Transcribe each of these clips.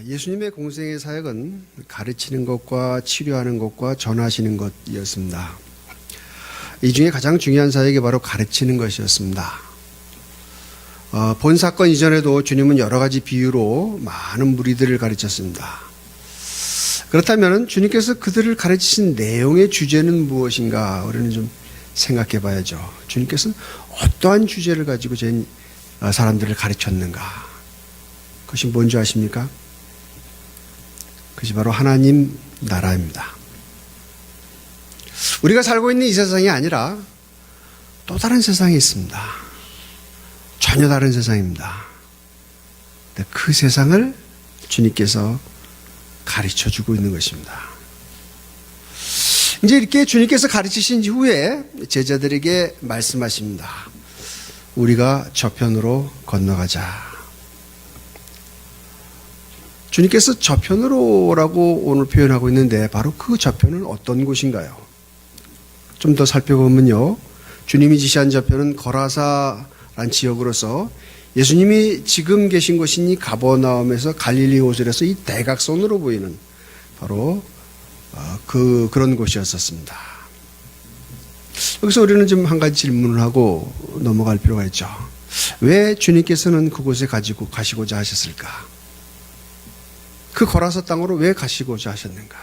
예수님의 공생의 사역은 가르치는 것과 치료하는 것과 전하시는 것이었습니다. 이 중에 가장 중요한 사역이 바로 가르치는 것이었습니다. 본 사건 이전에도 주님은 여러 가지 비유로 많은 무리들을 가르쳤습니다. 그렇다면 주님께서 그들을 가르치신 내용의 주제는 무엇인가 우리는 좀 생각해 봐야죠. 주님께서는 어떠한 주제를 가지고 사람들을 가르쳤는가? 그것이 뭔지 아십니까? 그것이 바로 하나님 나라입니다. 우리가 살고 있는 이 세상이 아니라 또 다른 세상이 있습니다. 전혀 다른 세상입니다. 그 세상을 주님께서 가르쳐 주고 있는 것입니다. 이제 이렇게 주님께서 가르치신 후에 제자들에게 말씀하십니다. 우리가 저편으로 건너가자. 주님께서 저편으로라고 오늘 표현하고 있는데 바로 그 저편은 어떤 곳인가요? 좀 더 살펴보면요. 주님이 지시한 저편은 거라사란 지역으로서 예수님이 지금 계신 곳인 이 가버나움에서 갈릴리 호술에서 이 대각선으로 보이는 바로 그런 곳이었었습니다. 여기서 우리는 좀 한 가지 질문을 하고 넘어갈 필요가 있죠. 왜 주님께서는 그곳에 가시고자 하셨을까? 그 거라사 땅으로 왜 가시고자 하셨는가?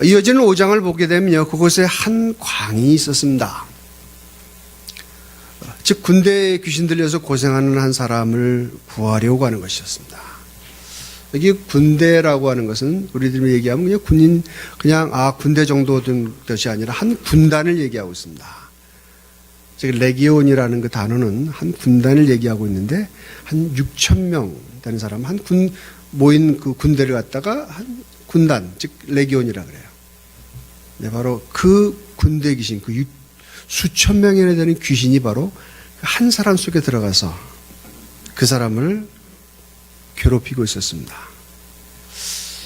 이어지는 5장을 보게 되면요. 그곳에 한 광이 있었습니다. 즉 군대에 귀신 들려서 고생하는 한 사람을 구하려고 하는 것이었습니다. 여기 군대라고 하는 것은 우리들이 얘기하면 그냥 군대 정도 된 것이 아니라 한 군단을 얘기하고 있습니다. 즉 레기온이라는 그 단어는 한 군단을 얘기하고 있는데 한 6,000명 되는 사람 모인 그 군대를 갖다가 한 군단 즉 레기온이라 그래요. 네, 바로 그 군대 귀신 그 수천 명이나 되는 귀신이 바로 한 사람 속에 들어가서 그 사람을 괴롭히고 있었습니다.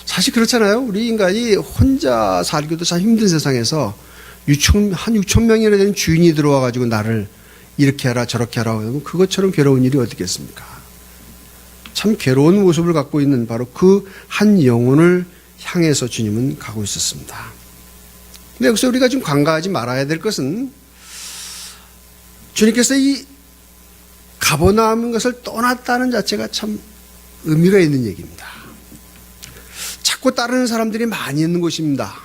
사실 그렇잖아요. 우리 인간이 혼자 살기도 참 힘든 세상에서 한 6천 명이나 되는 주인이 들어와가지고 나를 이렇게 하라 저렇게 하라 하면 그것처럼 괴로운 일이 어디겠습니까? 참 괴로운 모습을 갖고 있는 바로 그 한 영혼을 향해서 주님은 가고 있었습니다. 근데 여기서 우리가 좀 간과하지 말아야 될 것은 주님께서 이 가버나움 것을 떠났다는 자체가 참 의미가 있는 얘기입니다. 자꾸 따르는 사람들이 많이 있는 곳입니다.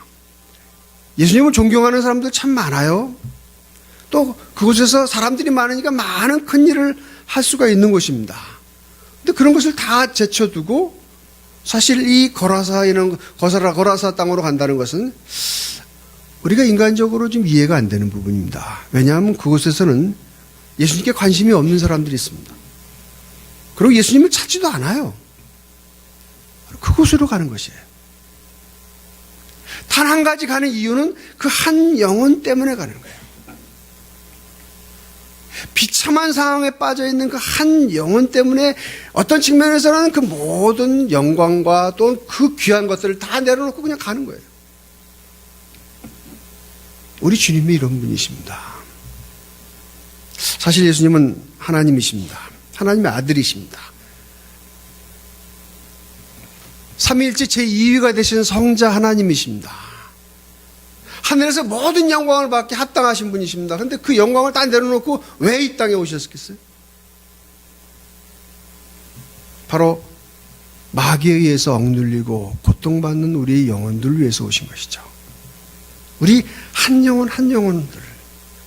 예수님을 존경하는 사람들 참 많아요. 또 그곳에서 사람들이 많으니까 많은 큰 일을 할 수가 있는 곳입니다. 근데 그런 것을 다 제쳐두고 사실 이 거라사 땅으로 간다는 것은 우리가 인간적으로 좀 이해가 안 되는 부분입니다. 왜냐하면 그곳에서는 예수님께 관심이 없는 사람들이 있습니다. 그리고 예수님을 찾지도 않아요. 그곳으로 가는 것이에요. 단 한 가지 가는 이유는 그 한 영혼 때문에 가는 거예요. 비참한 상황에 빠져 있는 그 한 영혼 때문에 어떤 측면에서는 그 모든 영광과 또 그 귀한 것들을 다 내려놓고 그냥 가는 거예요. 우리 주님이 이런 분이십니다. 사실 예수님은 하나님이십니다. 하나님의 아들이십니다. 삼위일체 제2위가 되신 성자 하나님이십니다. 하늘에서 모든 영광을 받기 합당하신 분이십니다. 그런데 그 영광을 다 내려놓고 왜 이 땅에 오셨겠어요? 바로 마귀에 의해서 억눌리고 고통받는 우리의 영혼들을 위해서 오신 것이죠. 우리 한 영혼 한 영혼을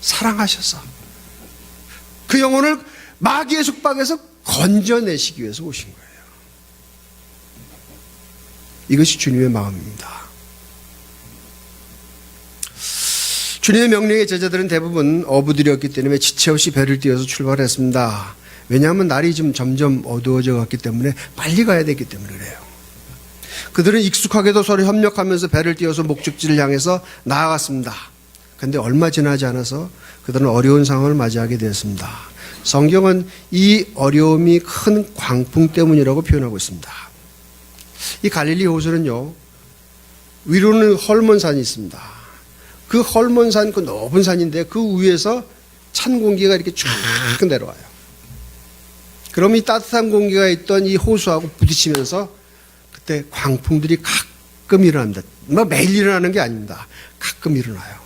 사랑하셔서 그 영혼을 마귀의 속박에서 건져내시기 위해서 오신 거예요. 이것이 주님의 마음입니다. 주님의 명령에 제자들은 대부분 어부들이었기 때문에 지체 없이 배를 띄워서 출발했습니다. 왜냐하면 날이 좀 점점 어두워져 갔기 때문에 빨리 가야 되기 때문에 그래요. 그들은 익숙하게도 서로 협력하면서 배를 띄워서 목적지를 향해서 나아갔습니다. 그런데 얼마 지나지 않아서 그들은 어려운 상황을 맞이하게 되었습니다. 성경은 이 어려움이 큰 광풍 때문이라고 표현하고 있습니다. 이 갈릴리 호수는요, 위로는 헐몬산이 있습니다. 그 헐몬산, 그 높은 산인데 그 위에서 찬 공기가 이렇게 쭉 내려와요. 그럼 이 따뜻한 공기가 있던 이 호수하고 부딪히면서 그때 광풍들이 가끔 일어납니다. 매일 일어나는 게 아닙니다. 가끔 일어나요.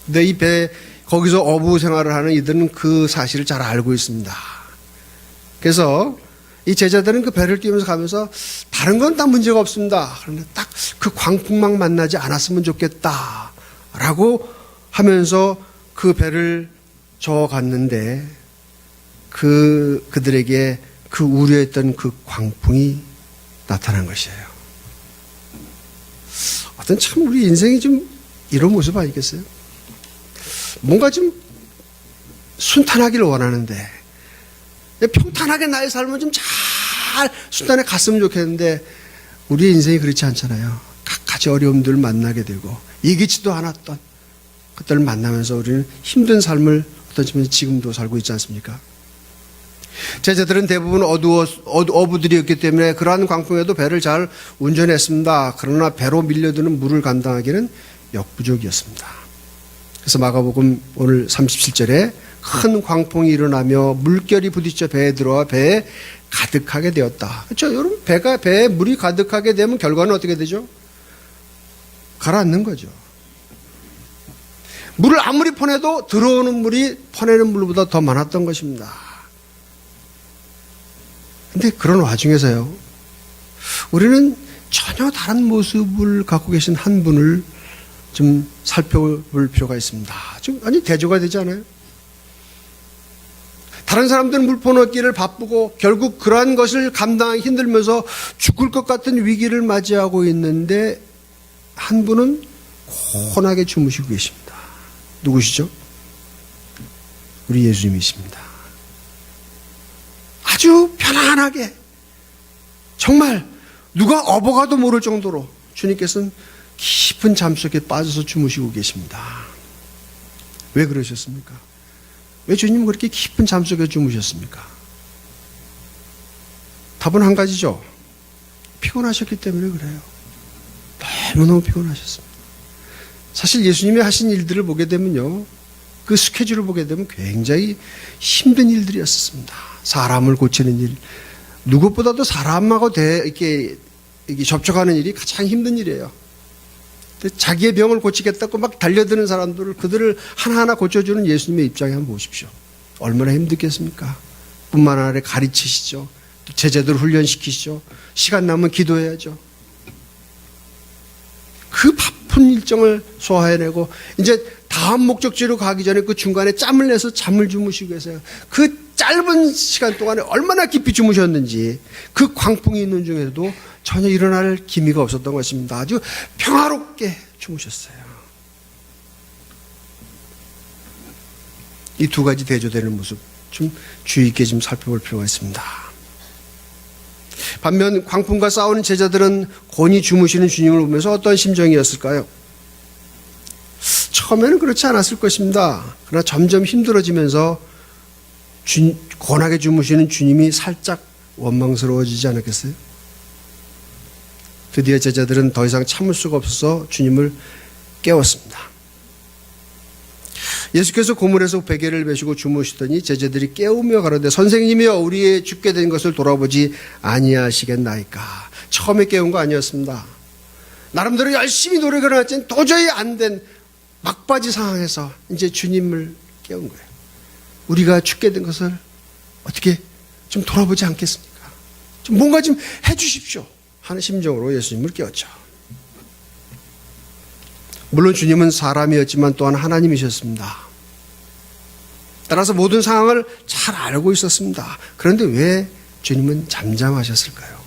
근데 이 배, 거기서 어부 생활을 하는 이들은 그 사실을 잘 알고 있습니다. 그래서 이 제자들은 그 배를 띄우면서 가면서 다른 건 다 문제가 없습니다. 그런데 딱 그 광풍만 만나지 않았으면 좋겠다. 라고 하면서 그 배를 저어갔는데 그들에게 그 우려했던 그 광풍이 나타난 것이에요. 어떤 참 우리 인생이 좀 이런 모습 아니겠어요? 뭔가 좀 순탄하기를 원하는데 평탄하게 나의 삶을 좀 잘 순탄하게 갔으면 좋겠는데 우리의 인생이 그렇지 않잖아요. 각가지 어려움들을 만나게 되고 예기치도 않았던 그들을 만나면서 우리는 힘든 삶을 어떤 점에서 지금도 살고 있지 않습니까? 제자들은 대부분 어부들이었기 때문에 그러한 광풍에도 배를 잘 운전했습니다. 그러나 배로 밀려드는 물을 감당하기는 역부족이었습니다. 그래서 마가복음 오늘 37절에 큰 광풍이 일어나며 물결이 부딪혀 배에 들어와 배에 가득하게 되었다. 그렇죠? 여러분, 배에 물이 가득하게 되면 결과는 어떻게 되죠? 가라앉는 거죠. 물을 아무리 퍼내도 들어오는 물이 퍼내는 물보다 더 많았던 것입니다. 근데 그런 와중에서요, 우리는 전혀 다른 모습을 갖고 계신 한 분을 좀 살펴볼 필요가 있습니다. 아니, 대조가 되지 않아요? 다른 사람들은 물 퍼넣기를 바쁘고 결국 그러한 것을 감당하기 힘들면서 죽을 것 같은 위기를 맞이하고 있는데 한 분은 고온하게 주무시고 계십니다. 누구시죠? 우리 예수님이십니다. 아주 편안하게 정말 누가 업어가도 모를 정도로 주님께서는 깊은 잠 속에 빠져서 주무시고 계십니다. 왜 그러셨습니까? 왜 주님은 그렇게 깊은 잠 속에 주무셨습니까? 답은 한 가지죠. 피곤하셨기 때문에 그래요. 너무너무 피곤하셨습니다. 사실 예수님이 하신 일들을 보게 되면요, 그 스케줄을 보게 되면 굉장히 힘든 일들이었습니다. 사람을 고치는 일, 누구보다도 사람하고 이렇게 접촉하는 일이 가장 힘든 일이에요. 자기의 병을 고치겠다고 막 달려드는 사람들을 그들을 하나하나 고쳐주는 예수님의 입장에 한번 보십시오. 얼마나 힘들겠습니까? 뿐만 아니라 가르치시죠. 또 제자들을 훈련시키시죠. 시간 나면 기도해야죠. 그 바쁜 일정을 소화해내고 이제 다음 목적지로 가기 전에 그 중간에 짬을 내서 잠을 주무시고 계세요. 그 짧은 시간 동안에 얼마나 깊이 주무셨는지 그 광풍이 있는 중에도 전혀 일어날 기미가 없었던 것입니다. 아주 평화롭게 주무셨어요. 이 두 가지 대조되는 모습 좀 주의 있게 좀 살펴볼 필요가 있습니다. 반면 광풍과 싸우는 제자들은 곤히 주무시는 주님을 보면서 어떤 심정이었을까요? 처음에는 그렇지 않았을 것입니다. 그러나 점점 힘들어지면서 곤하게 주무시는 주님이 살짝 원망스러워지지 않았겠어요? 드디어 제자들은 더 이상 참을 수가 없어서 주님을 깨웠습니다. 예수께서 고물에서 베개를 메시고 주무시더니 제자들이 깨우며 가로되 선생님이여 우리의 죽게 된 것을 돌아보지 아니하시겠나이까. 처음에 깨운 거 아니었습니다. 나름대로 열심히 노력을 해왔지만 도저히 안 된 막바지 상황에서 이제 주님을 깨운 거예요. 우리가 죽게 된 것을 어떻게 좀 돌아보지 않겠습니까? 좀 뭔가 좀 해주십시오 하는 심정으로 예수님을 깨웠죠. 물론 주님은 사람이었지만 또한 하나님이셨습니다. 따라서 모든 상황을 잘 알고 있었습니다. 그런데 왜 주님은 잠잠하셨을까요?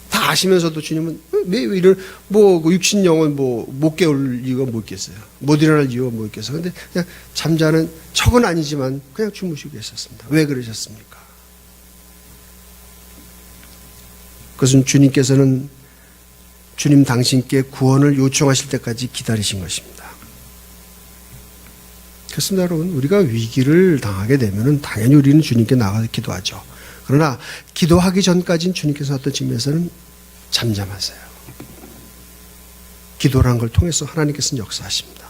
다 아시면서도 주님은 왜 이런 육신 영혼 못 깨울 이유가 뭐 있겠어요? 못 일어날 이유가 뭐 있겠어요? 근데 그냥 잠자는 척은 아니지만 그냥 주무시고 계셨습니다. 왜 그러셨습니까? 그것은 주님께서는 주님 당신께 구원을 요청하실 때까지 기다리신 것입니다. 그렇습니다, 여러분. 우리가 위기를 당하게 되면 당연히 우리는 주님께 나가서 기도하죠. 그러나 기도하기 전까지는 주님께서 어떤 측면에서는 잠잠하세요. 기도라는 걸 통해서 하나님께서는 역사하십니다.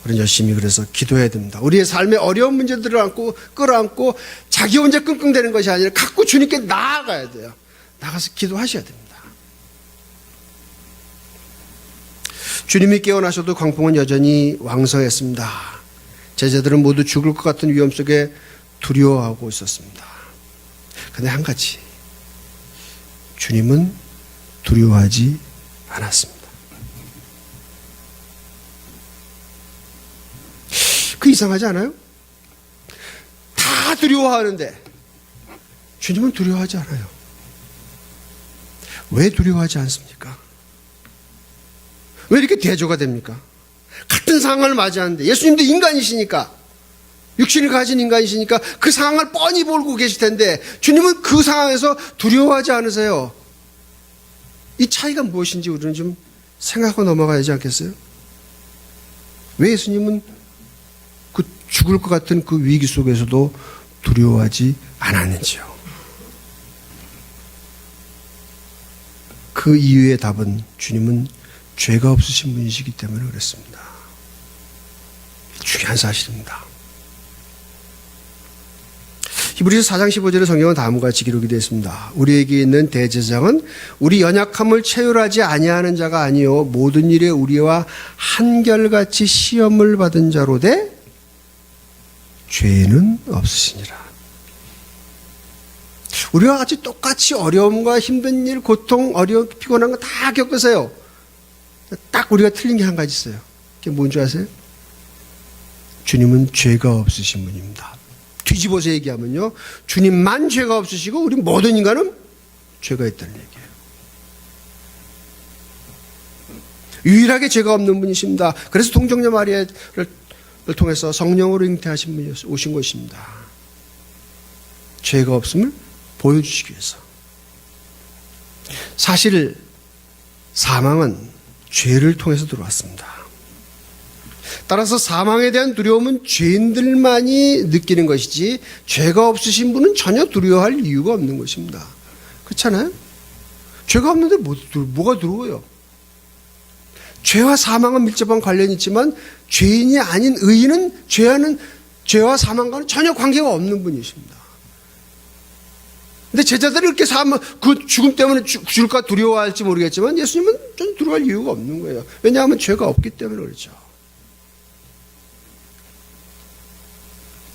우리는 열심히 그래서 기도해야 됩니다. 우리의 삶의 어려운 문제들을 끌어안고 자기 혼자 끙끙대는 것이 아니라 갖고 주님께 나아가야 돼요. 나가서 기도하셔야 됩니다. 주님이 깨어나셔도 광풍은 여전히 왕성했습니다. 제자들은 모두 죽을 것 같은 위험 속에 두려워하고 있었습니다. 그런데 한 가지, 주님은 두려워하지 않았습니다. 그 이상하지 않아요? 다 두려워하는데 주님은 두려워하지 않아요. 왜 두려워하지 않습니까? 왜 이렇게 대조가 됩니까? 같은 상황을 맞이하는데 예수님도 인간이시니까, 육신을 가진 인간이시니까 그 상황을 뻔히 보고 계실 텐데 주님은 그 상황에서 두려워하지 않으세요. 이 차이가 무엇인지 우리는 좀 생각하고 넘어가야 하지 않겠어요? 왜 예수님은 그 죽을 것 같은 그 위기 속에서도 두려워하지 않았는지요? 그 이유의 답은 주님은 죄가 없으신 분이시기 때문에 그렇습니다. 중요한 사실입니다. 히브리서 4장 15절의 성경은 다음과 같이 기록이 되어 있습니다. 우리에게 있는 대제사장은 우리 연약함을 체휼하지 아니하는 자가 아니요 모든 일에 우리와 한결같이 시험을 받은 자로되 죄는 없으시니라. 우리와 같이 똑같이 어려움과 힘든 일, 고통, 어려움, 피곤한 거 다 겪으세요. 딱 우리가 틀린 게 한 가지 있어요. 그게 뭔지 아세요? 주님은 죄가 없으신 분입니다. 뒤집어서 얘기하면요, 주님만 죄가 없으시고 우리 모든 인간은 죄가 있다는 얘기예요. 유일하게 죄가 없는 분이십니다. 그래서 동정녀 마리아를 통해서 성령으로 잉태하신 분이 오신 것입니다. 죄가 없음을 보여주시기 위해서. 사실 사망은 죄를 통해서 들어왔습니다. 따라서 사망에 대한 두려움은 죄인들만이 느끼는 것이지 죄가 없으신 분은 전혀 두려워할 이유가 없는 것입니다. 그렇잖아요? 죄가 없는데 뭐가 두려워요? 죄와 사망은 밀접한 관련이 있지만 죄인이 아닌 의인은 죄와 사망과는 전혀 관계가 없는 분이십니다. 근데 제자들이 이렇게 그 죽음 때문에 죽을까 두려워할지 모르겠지만 예수님은 전 두려워할 이유가 없는 거예요. 왜냐하면 죄가 없기 때문에 그렇죠.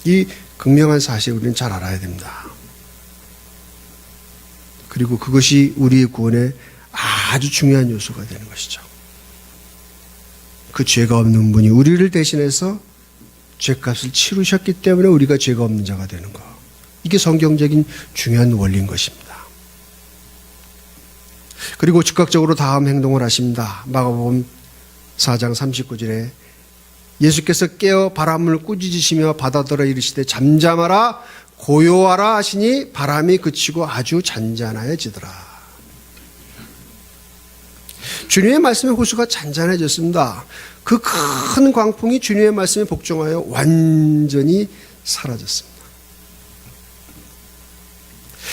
이 극명한 사실을 우리는 잘 알아야 됩니다. 그리고 그것이 우리의 구원에 아주 중요한 요소가 되는 것이죠. 그 죄가 없는 분이 우리를 대신해서 죄값을 치르셨기 때문에 우리가 죄가 없는 자가 되는 것. 이게 성경적인 중요한 원리인 것입니다. 그리고 즉각적으로 다음 행동을 하십니다. 마가복음 4장 39절에 예수께서 깨어 바람을 꾸짖으시며 바다더러 이르시되 잠잠하라 고요하라 하시니 바람이 그치고 아주 잔잔해지더라. 주님의 말씀의 호수가 잔잔해졌습니다. 그 큰 광풍이 주님의 말씀에 복종하여 완전히 사라졌습니다.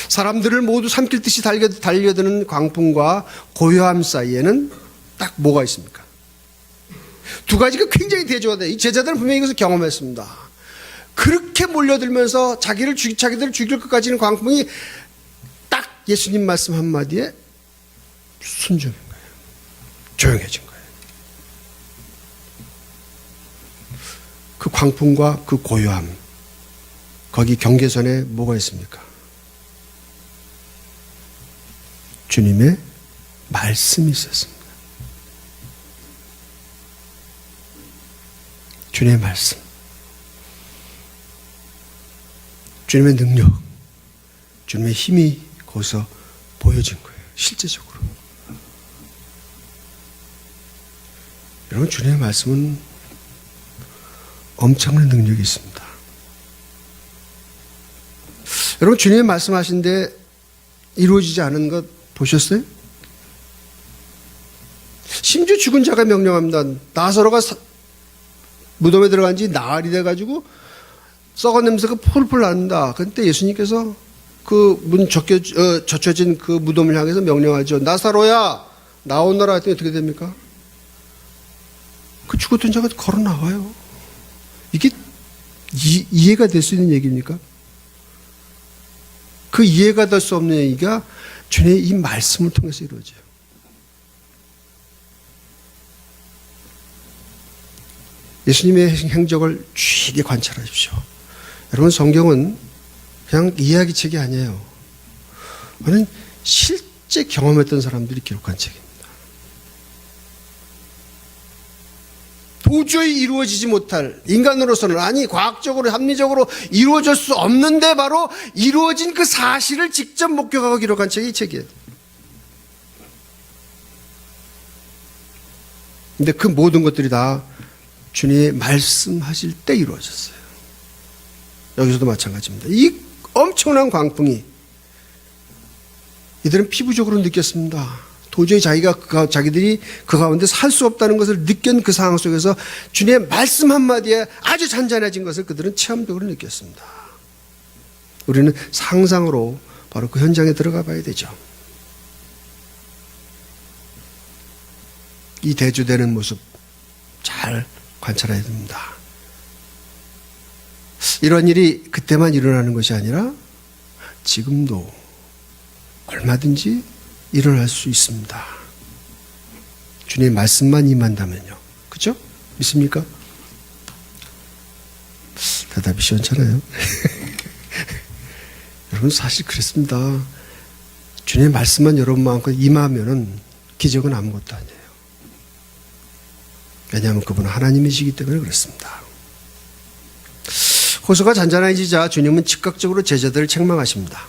사람들을 모두 삼킬 듯이 달려드는 광풍과 고요함 사이에는 딱 뭐가 있습니까? 두 가지가 굉장히 대조가 돼요. 이 제자들은 분명히 이것을 경험했습니다. 그렇게 몰려들면서 자기들을 죽일 것까지는 광풍이 딱 예수님 말씀 한마디에 순종인 거예요. 조용해진 거예요. 그 광풍과 그 고요함, 거기 경계선에 뭐가 있습니까? 주님의 말씀이 있었습니다. 주님의 말씀, 주님의 능력, 주님의 힘이 거기서 보여진 거예요. 실제적으로. 여러분, 주님의 말씀은 엄청난 능력이 있습니다. 여러분, 주님의 말씀하신데 이루어지지 않은 것 보셨어요? 심지어 죽은 자가 명령합니다. 나사로가 무덤에 들어간 지 나흘이 돼가지고 썩은 냄새가 폴폴 난다. 그때 예수님께서 그 문 젖혀진 그 무덤을 향해서 명령하죠. 나사로야 나오너라 했더니 어떻게 됩니까? 그 죽었던 자가 걸어 나와요. 이해가 될 수 있는 얘기입니까? 그 이해가 될 수 없는 얘기가 주님의 이 말씀을 통해서 이루어져요. 예수님의 행적을 주의하게 관찰하십시오. 여러분, 성경은 그냥 이야기 책이 아니에요. 그는 실제 경험했던 사람들이 기록한 책입니다. 도저히 이루어지지 못할, 인간으로서는, 아니 과학적으로 합리적으로 이루어질 수 없는데 바로 이루어진 그 사실을 직접 목격하고 기록한 책이 이 책이에요. 근데 그 모든 것들이 다 주님이 말씀하실 때 이루어졌어요. 여기서도 마찬가지입니다. 이 엄청난 광풍이 이들은 피부적으로 느꼈습니다. 도저히 자기들이 그 가운데 살 수 없다는 것을 느낀 그 상황 속에서 주님의 말씀 한마디에 아주 잔잔해진 것을 그들은 체험적으로 느꼈습니다. 우리는 상상으로 바로 그 현장에 들어가 봐야 되죠. 이 대조되는 모습 잘 관찰해야 됩니다. 이런 일이 그때만 일어나는 것이 아니라 지금도 얼마든지 일어날 수 있습니다. 주님의 말씀만 임한다면요. 그렇죠? 믿습니까? 대답이 시원찮아요. 여러분, 사실 그렇습니다. 주님의 말씀만 여러분 마음껏 임하면은 기적은 아무것도 아니에요. 왜냐하면 그분은 하나님이시기 때문에 그렇습니다. 호소가 잔잔해지자 주님은 즉각적으로 제자들을 책망하십니다.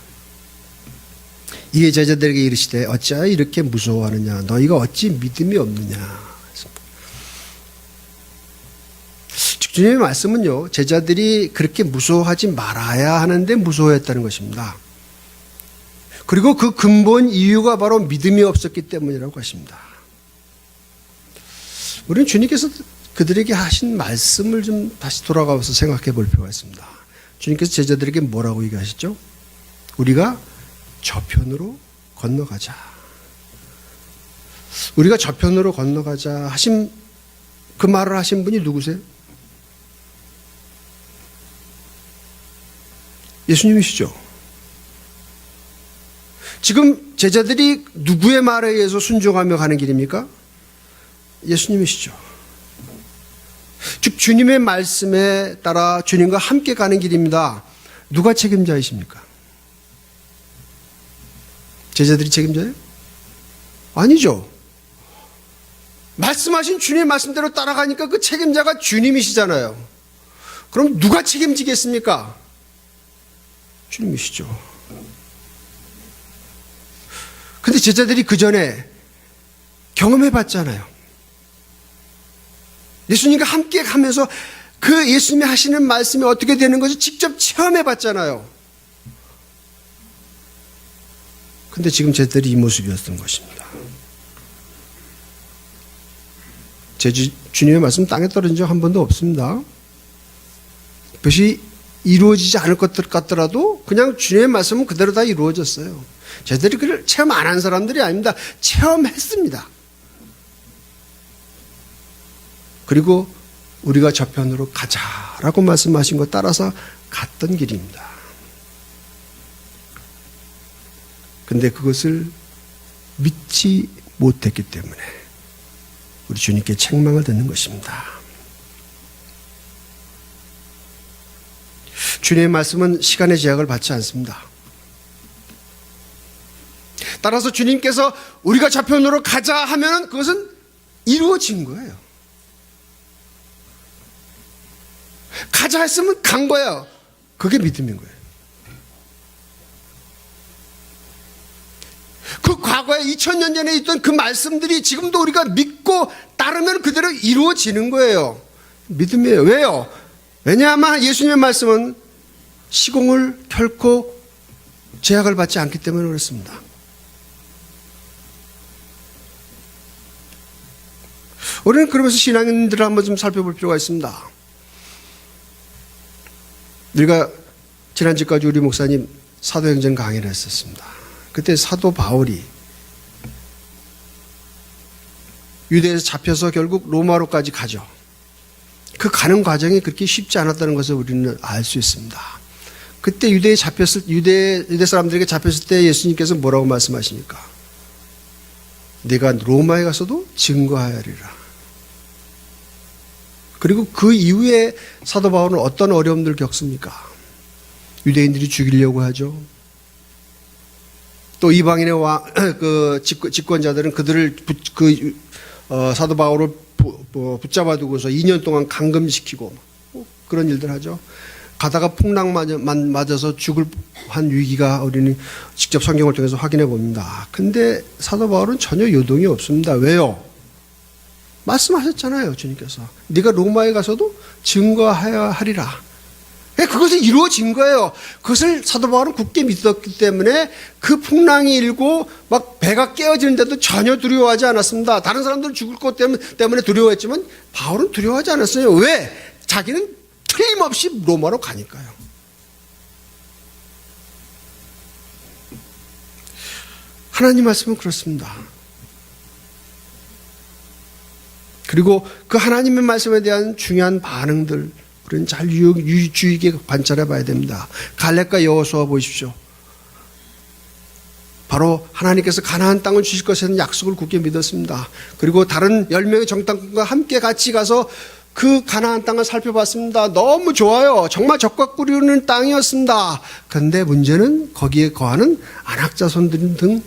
이에 제자들에게 이르시되 어찌하여 이렇게 무서워하느냐, 너희가 어찌 믿음이 없느냐. 주님의 말씀은요, 제자들이 그렇게 무서워하지 말아야 하는데 무서워했다는 것입니다. 그리고 그 근본 이유가 바로 믿음이 없었기 때문이라고 하십니다. 우리는 주님께서 그들에게 하신 말씀을 좀 다시 돌아가서 생각해 볼 필요가 있습니다. 주님께서 제자들에게 뭐라고 얘기하시죠? 우리가 저편으로 건너가자. 우리가 저편으로 건너가자 하신, 그 말을 하신 분이 누구세요? 예수님이시죠. 지금 제자들이 누구의 말에 의해서 순종하며 가는 길입니까? 예수님이시죠. 즉 주님의 말씀에 따라 주님과 함께 가는 길입니다. 누가 책임자이십니까? 제자들이 책임자예요? 아니죠. 말씀하신 주님의 말씀대로 따라가니까 그 책임자가 주님이시잖아요. 그럼 누가 책임지겠습니까? 주님이시죠. 근데 제자들이 그 전에 경험해 봤잖아요. 예수님과 함께 가면서 그 예수님이 하시는 말씀이 어떻게 되는 것을 직접 체험해 봤잖아요. 근데 지금 제자들이 이 모습이었던 것입니다. 주님의 말씀 땅에 떨어진 적 한 번도 없습니다. 그것이 이루어지지 않을 것 같더라도 그냥 주님의 말씀은 그대로 다 이루어졌어요. 제자들이 그걸 체험 안 한 사람들이 아닙니다. 체험했습니다. 그리고 우리가 저편으로 가자라고 말씀하신 것 따라서 갔던 길입니다. 근데 그것을 믿지 못했기 때문에 우리 주님께 책망을 듣는 것입니다. 주님의 말씀은 시간의 제약을 받지 않습니다. 따라서 주님께서 우리가 저편으로 가자 하면 그것은 이루어진 거예요. 가자 했으면 간 거예요. 그게 믿음인 거예요. 그 과거에 2000년 전에 있던 그 말씀들이 지금도 우리가 믿고 따르면 그대로 이루어지는 거예요. 믿음이에요. 왜요? 왜냐하면 예수님의 말씀은 시공을 결코 제약을 받지 않기 때문에 그렇습니다. 우리는 그러면서 신앙인들을 한번 좀 살펴볼 필요가 있습니다. 우리가 지난주까지 우리 목사님 사도행전 강의를 했었습니다. 그때 사도 바울이 유대에서 잡혀서 결국 로마로까지 가죠. 그 가는 과정이 그렇게 쉽지 않았다는 것을 우리는 알 수 있습니다. 그때 유대 사람들에게 잡혔을 때 예수님께서 뭐라고 말씀하십니까? 내가 로마에 가서도 증거하리라. 그리고 그 이후에 사도 바울은 어떤 어려움들을 겪습니까? 유대인들이 죽이려고 하죠. 또 이방인의 집권자들은 그들을 사도 바울을 붙잡아 두고서 2년 동안 감금시키고 그런 일들 하죠. 가다가 풍랑 맞아서 죽을 한 위기가 우리는 직접 성경을 통해서 확인해 봅니다. 근데 사도 바울은 전혀 요동이 없습니다. 왜요? 말씀하셨잖아요, 주님께서. 네가 로마에 가서도 증거하여야 하리라. 그것이 이루어진 거예요. 그것을 사도 바울은 굳게 믿었기 때문에 그 풍랑이 일고 막 배가 깨어지는데도 전혀 두려워하지 않았습니다. 다른 사람들은 죽을 것 때문에 두려워했지만 바울은 두려워하지 않았어요. 왜? 자기는 틀림없이 로마로 가니까요. 하나님 말씀은 그렇습니다. 그리고 그 하나님의 말씀에 대한 중요한 반응들 우리는 잘 주의 있게 관찰해 봐야 됩니다. 갈렙과 여호수아 보십시오. 바로 하나님께서 가나안 땅을 주실 것이라는 약속을 굳게 믿었습니다. 그리고 다른 10명의 정탐꾼과 함께 같이 가서 그 가나안 땅을 살펴봤습니다. 너무 좋아요. 정말 적과 꿀이는 땅이었습니다. 그런데 문제는 거기에 거하는 안악자손들 등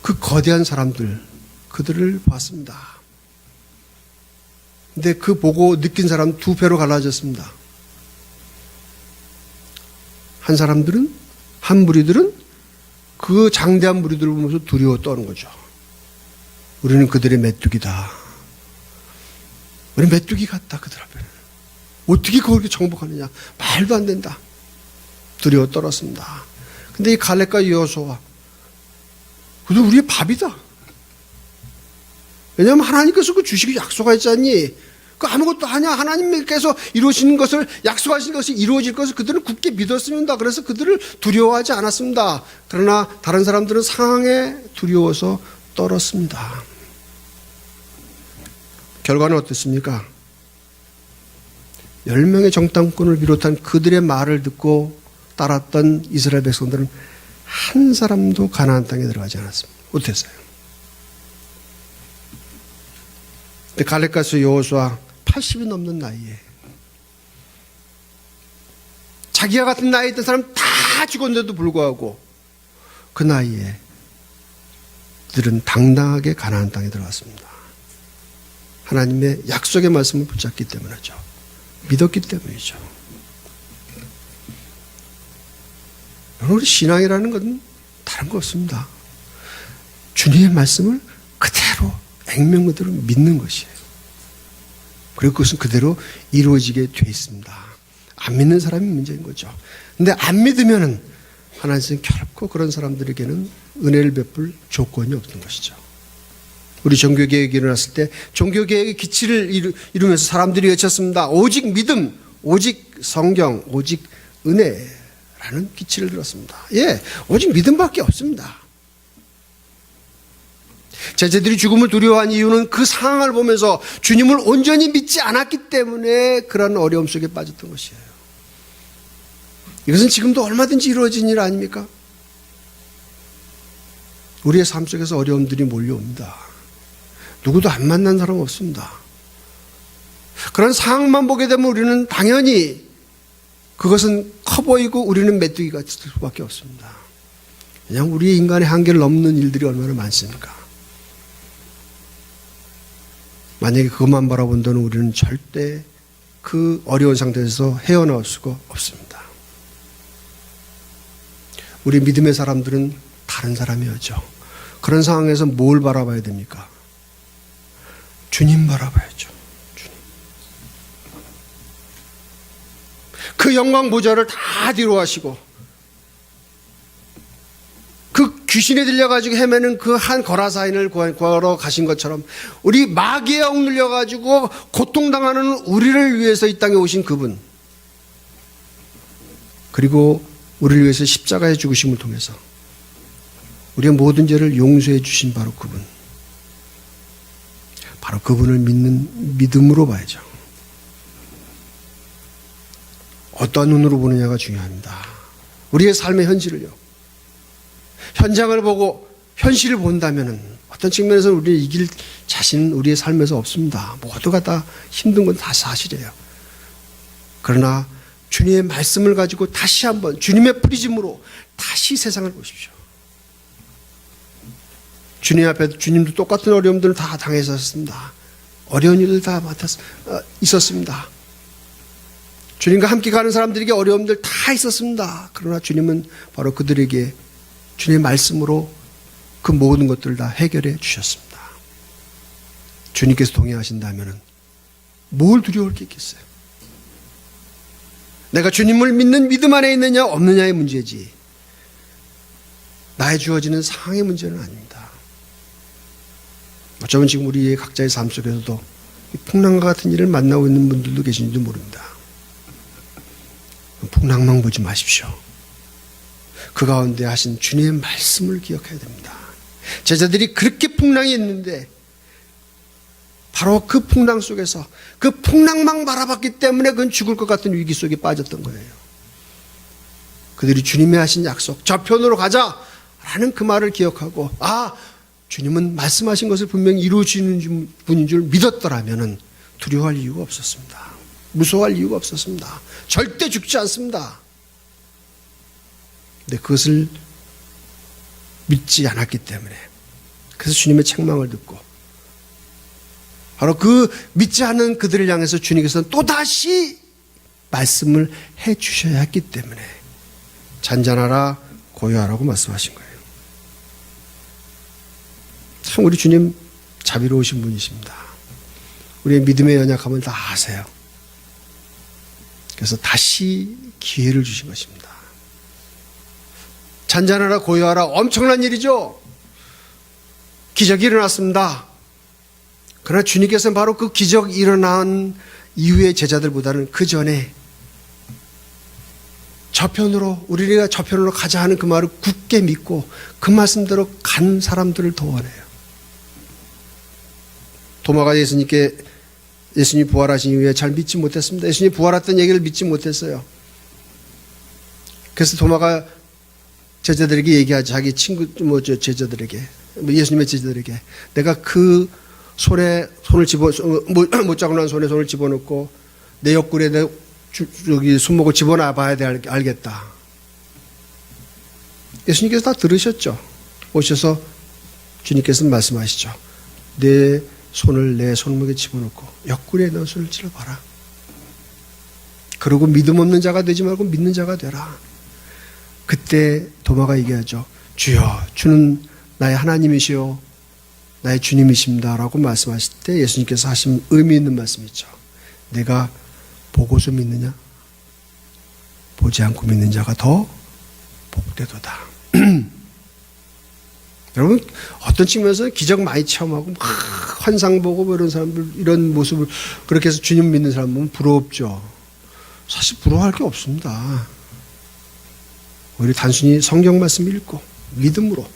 그 거대한 사람들, 그들을 봤습니다. 근데 그 보고 느낀 사람 두 배로 갈라졌습니다. 한 무리들은 그 장대한 무리들을 보면서 두려워 떠는 거죠. 우리는 그들의 메뚜기다. 우리 메뚜기 같다, 그들 앞에는. 어떻게 그렇게 정복하느냐. 말도 안 된다. 두려워 떨었습니다. 근데 이 갈렙과 여호수아, 그도 우리의 밥이다. 왜냐하면 하나님께서 그 주시기 약속하셨잖니. 그 아무것도 아니야. 하나님께서 이루시는 것을, 약속하신 것이 이루어질 것을 그들은 굳게 믿었습니다. 그래서 그들을 두려워하지 않았습니다. 그러나 다른 사람들은 상황에 두려워서 떨었습니다. 결과는 어떻습니까? 10명의 정탐꾼을 비롯한 그들의 말을 듣고 따랐던 이스라엘 백성들은 한 사람도 가나안 땅에 들어가지 않았습니다. 어땠어요? 근데 갈렙과 여호수아 80이 넘는 나이에 자기와 같은 나이에 있던 사람 다 죽었는데도 불구하고 그 나이에 그들은 당당하게 가나안 땅에 들어갔습니다. 하나님의 약속의 말씀을 붙잡기 때문이죠. 믿었기 때문이죠. 우리 신앙이라는 건 다른 거 없습니다. 주님의 말씀을 그대로 액면 그대로 믿는 것이에요. 그리고 그것은 그대로 이루어지게 돼 있습니다. 안 믿는 사람이 문제인 거죠. 근데 안 믿으면은 하나님은 결코 그런 사람들에게는 은혜를 베풀 조건이 없는 것이죠. 우리 종교개혁이 일어났을 때 종교개혁의 기치를 이루면서 사람들이 외쳤습니다. 오직 믿음, 오직 성경, 오직 은혜라는 기치를 들었습니다. 예, 오직 믿음밖에 없습니다. 제자들이 죽음을 두려워한 이유는 그 상황을 보면서 주님을 온전히 믿지 않았기 때문에 그런 어려움 속에 빠졌던 것이에요. 이것은 지금도 얼마든지 이루어진 일 아닙니까? 우리의 삶 속에서 어려움들이 몰려옵니다. 누구도 안 만난 사람 없습니다. 그런 상황만 보게 되면 우리는 당연히 그것은 커 보이고 우리는 메뚜기가 될 수밖에 없습니다. 그냥 우리의 인간의 한계를 넘는 일들이 얼마나 많습니까? 만약에 그것만 바라본다면 우리는 절대 그 어려운 상태에서 헤어나올 수가 없습니다. 우리 믿음의 사람들은 다른 사람이었죠. 그런 상황에서 뭘 바라봐야 됩니까? 주님 바라봐야죠. 주님. 그 영광 보좌를 다 뒤로 하시고 그 귀신에 들려가지고 헤매는 그 한 거라사인을 구하러 가신 것처럼 우리 마귀에 억눌려가지고 고통당하는 우리를 위해서 이 땅에 오신 그분, 그리고 우리를 위해서 십자가의 죽으심을 통해서 우리의 모든 죄를 용서해 주신 바로 그분, 바로 그분을 믿는 믿음으로 봐야죠. 어떤 눈으로 보느냐가 중요합니다. 우리의 삶의 현실을요. 현장을 보고 현실을 본다면은 어떤 측면에서 우리를 이길 자신은 우리의 삶에서 없습니다. 모두가 다 힘든 건 다 사실이에요. 그러나 주님의 말씀을 가지고 다시 한번 주님의 프리즘으로 다시 세상을 보십시오. 주님 앞에 주님도 똑같은 어려움들을 다 당했었습니다. 어려운 일을 다 있었습니다. 주님과 함께 가는 사람들에게 어려움들 다 있었습니다. 그러나 주님은 바로 그들에게 주님의 말씀으로 그 모든 것들을 다 해결해 주셨습니다. 주님께서 동의하신다면 뭘 두려울 게 있겠어요? 내가 주님을 믿는 믿음 안에 있느냐 없느냐의 문제지 나의 주어지는 상황의 문제는 아닙니다. 어쩌면 지금 우리 각자의 삶 속에서도 풍랑과 같은 일을 만나고 있는 분들도 계신지도 모릅니다. 풍랑만 보지 마십시오. 그 가운데 하신 주님의 말씀을 기억해야 됩니다. 제자들이 그렇게 풍랑이 있는데 바로 그 풍랑 속에서 그 풍랑만 바라봤기 때문에 그건 죽을 것 같은 위기 속에 빠졌던 거예요. 그들이 주님이 하신 약속, 저편으로 가자라는 그 말을 기억하고 주님은 말씀하신 것을 분명히 이루어지는 분인 줄 믿었더라면 두려워할 이유가 없었습니다. 무서워할 이유가 없었습니다. 절대 죽지 않습니다. 근데 그것을 믿지 않았기 때문에 그래서 주님의 책망을 듣고 바로 그 믿지 않는 그들을 향해서 주님께서는 또다시 말씀을 해 주셔야 했기 때문에 잔잔하라 고요하라고 말씀하신 거예요. 참 우리 주님 자비로우신 분이십니다. 우리의 믿음의 연약함을 다 아세요. 그래서 다시 기회를 주신 것입니다. 잔잔하라 고요하라 엄청난 일이죠. 기적이 일어났습니다. 그러나 주님께서는 바로 그 기적이 일어난 이후의 제자들보다는 그 전에 우리가 저편으로 가자 하는 그 말을 굳게 믿고 그 말씀대로 간 사람들을 더 원해요. 도마가 예수님이 부활하신 이후에 잘 믿지 못했습니다. 예수님이 부활했던 얘기를 믿지 못했어요. 그래서 도마가 제자들에게 얘기하죠. 자기 제자들에게, 예수님의 제자들에게, 내가 그 손에 손을 못 잡고 난 손에 손을 집어넣고 내 옆구리에 내 손목을 집어넣어 봐야 알겠다. 예수님께서 다 들으셨죠. 오셔서 주님께서는 말씀하시죠. 내 손을 내 손목에 집어넣고 옆구리에 너 손을 찔러봐라. 그러고 믿음 없는 자가 되지 말고 믿는 자가 되라. 그때 도마가 얘기하죠. 주여, 주는 나의 하나님이시요 나의 주님이십니다 라고 말씀하실 때 예수님께서 하신 의미 있는 말씀이죠. 내가 보고서 믿느냐? 보지 않고 믿는 자가 더 복되도다. 여러분, 어떤 측면에서 기적 많이 체험하고 막 환상 보고 이런 사람들, 이런 모습을 그렇게 해서 주님 믿는 사람 보면 부럽죠. 사실 부러워할 게 없습니다. 오히려 단순히 성경 말씀 읽고 믿음으로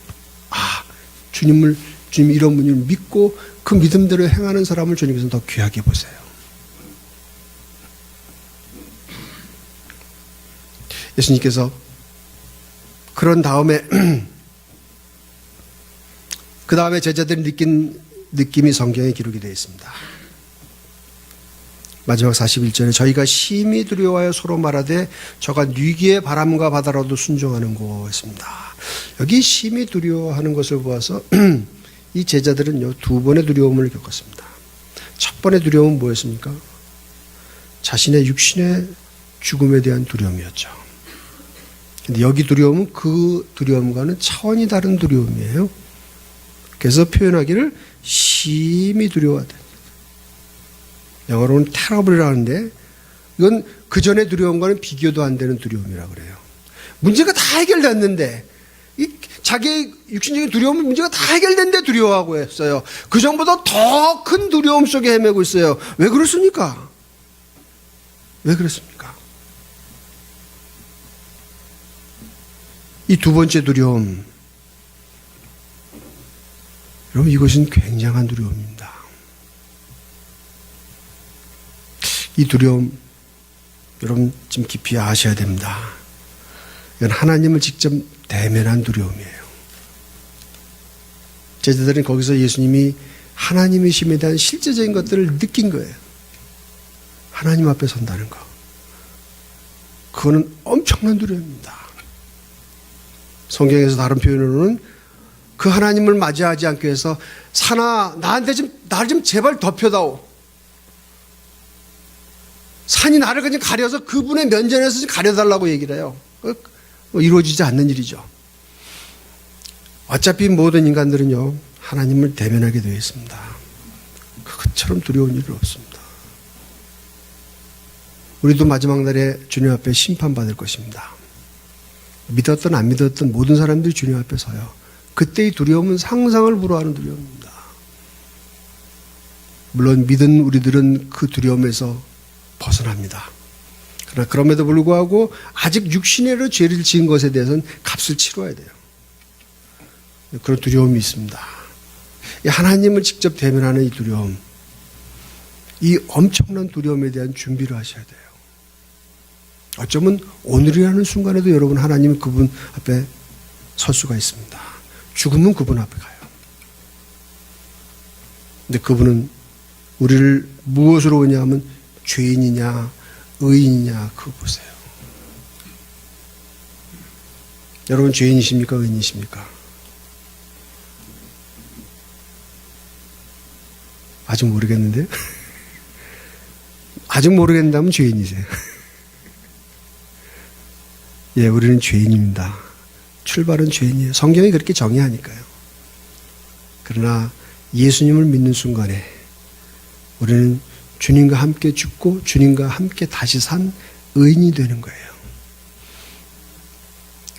주님 이런 분을 믿고 그 믿음대로 행하는 사람을 주님께서는 더 귀하게 보세요. 예수님께서 그런 다음에 그 다음에 제자들이 느낀 느낌이 성경에 기록이 되어 있습니다. 마지막 41절에 저희가 심히 두려워하여 서로 말하되 저가 뉘기의 바람과 바다라도 순종하는 것입니다. 여기 심히 두려워하는 것을 보아서 이 제자들은요, 두 번의 두려움을 겪었습니다. 첫 번의 두려움은 뭐였습니까? 자신의 육신의 죽음에 대한 두려움이었죠. 근데 여기 두려움은 그 두려움과는 차원이 다른 두려움이에요. 그래서 표현하기를 심히 두려워하다. 영어로는 terrible이라는데 이건 그 전의 두려움과는 비교도 안 되는 두려움이라고 그래요. 문제가 다 해결됐는데 자기의 육신적인 두려움은 문제가 다 해결된데 두려워하고 했어요. 그 전보다 더 큰 두려움 속에 헤매고 있어요. 왜 그렇습니까? 왜 그렇습니까? 이 두 번째 두려움, 여러분 이것은 굉장한 두려움입니다. 이 두려움, 여러분 좀 깊이 아셔야 됩니다. 이건 하나님을 직접 대면한 두려움이에요. 제자들은 거기서 예수님이 하나님이심에 대한 실제적인 것들을 느낀 거예요. 하나님 앞에 선다는 거. 그거는 엄청난 두려움입니다. 성경에서 다른 표현으로는 그 하나님을 맞이하지 않기 위해서 산아 나한테 나를 좀 제발 덮여다오. 산이 나를 그냥 가려서 그분의 면전에서 좀 가려달라고 얘기를 해요. 이루어지지 않는 일이죠. 어차피 모든 인간들은요 하나님을 대면하게 되어 있습니다. 그것처럼 두려운 일은 없습니다. 우리도 마지막 날에 주님 앞에 심판받을 것입니다. 믿었든 안 믿었든 모든 사람들이 주님 앞에 서요. 그때의 두려움은 상상을 불허하는 두려움입니다. 물론 믿은 우리들은 그 두려움에서 벗어납니다. 그러나 그럼에도 불구하고 아직 육신으로 죄를 지은 것에 대해서는 값을 치러야 돼요. 그런 두려움이 있습니다. 이 하나님을 직접 대면하는 이 두려움, 이 엄청난 두려움에 대한 준비를 하셔야 돼요. 어쩌면 오늘이라는 순간에도 여러분 하나님 그분 앞에 설 수가 있습니다. 죽으면 그분 앞에 가요. 근데 그분은 우리를 무엇으로 오냐면 죄인이냐 의인이냐 그거 보세요. 여러분 죄인이십니까 의인이십니까? 아직 모르겠는데요? 아직 모르겠다면 죄인이세요. 예, 우리는 죄인입니다. 출발은 죄인이에요. 성경이 그렇게 정의하니까요. 그러나 예수님을 믿는 순간에 우리는 주님과 함께 죽고 주님과 함께 다시 산 의인이 되는 거예요.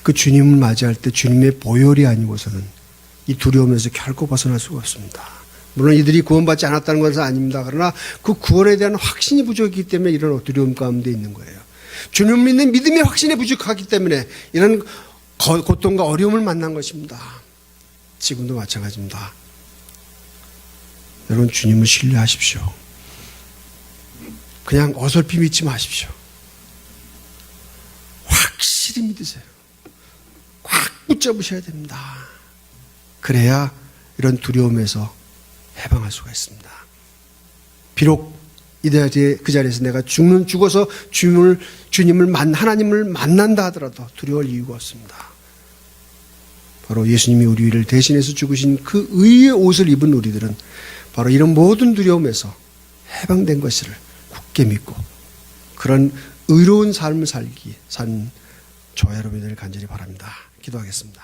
그 주님을 맞이할 때 주님의 보혈이 아니고서는 이 두려움에서 결코 벗어날 수가 없습니다. 물론 이들이 구원받지 않았다는 것은 아닙니다. 그러나 그 구원에 대한 확신이 부족하기 때문에 이런 두려움 가운데 있는 거예요. 주님 믿는 믿음의 확신이 부족하기 때문에 이런 고통과 어려움을 만난 것입니다. 지금도 마찬가지입니다. 여러분 주님을 신뢰하십시오. 그냥 어설피 믿지 마십시오. 확실히 믿으세요. 꽉 붙잡으셔야 됩니다. 그래야 이런 두려움에서 해방할 수가 있습니다. 비록 그 자리에서 내가 죽어서 하나님을 만난다 하더라도 두려울 이유가 없습니다. 바로 예수님이 우리를 대신해서 죽으신 그 의의 옷을 입은 우리들은 바로 이런 모든 두려움에서 해방된 것을 굳게 믿고 그런 의로운 삶을 산 저와 여러분들을 간절히 바랍니다. 기도하겠습니다.